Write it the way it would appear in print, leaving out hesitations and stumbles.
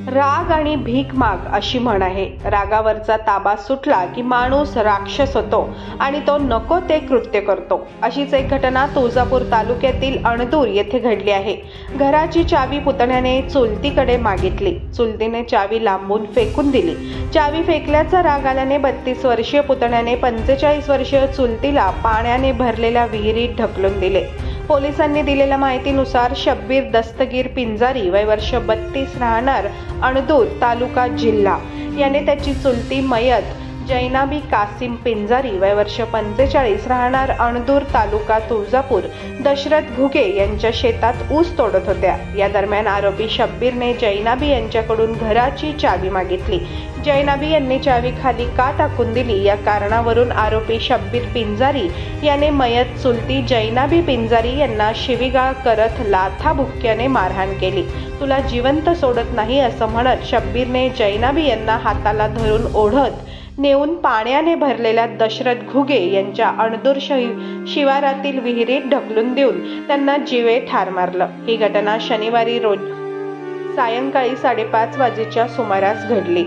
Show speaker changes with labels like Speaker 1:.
Speaker 1: राग आणि भीक माग अशी म्हण आहे. रागावरचा ताबा सुटला की माणूस राक्षस होतो आणि तो नको ते कृत्य करतो. अशीच एक घटना तुळजापूर तालुक्यातील अणदूर येथे घडली आहे. घराची चावी पुतण्याने चुलतीकडे मागितली. चुलतीने चावी लांबून फेकून दिली. चावी फेकल्याचा राग आल्याने 32 वर्षीय पुतण्याने 45 वर्षीय चुलतीला पाण्याने भरलेल्या विहिरीत ढकलून दिले. पोलिसांनी दिलेल्या माहितीनुसार शब्बीर दस्तगीर पिंजारी वय वर्ष 32 राहणार अणदूर तालुका जिल्हा याने त्याची चुलती मयत जैनाबी कासिम पिंजारी वय वर्ष 45 राहणार अणदूर तालुका तुळजापूर दशरथ घुगे यांच्या शेतात ऊस तोडत होत्या. या दरम्यान आरोपी शब्बीरने जैनाबी यांच्याकडून घराची चावी मागितली. जैनाबी यांनी चावी खाली का टाकून दिली या कारणावरून आरोपी शब्बीर पिंजारी याने मयत चुलती जैनाबी पिंजारी यांना शिवीगाळ करत लाथाबुक्क्याने मारहाण केली. तुला जिवंत सोडत नाही असं म्हणत शब्बीरने जैनाबी यांना हाताला धरून ओढत नेऊन पाण्याने भरलेल्या दशरथ घुगे यांच्या अणदूर शिवारातील विहिरीत ढकलून देऊन त्यांना जीवे ठार मारलं. ही घटना शनिवारी रोज सायंकाळी 5:30 वाजेच्या सुमारास घडली.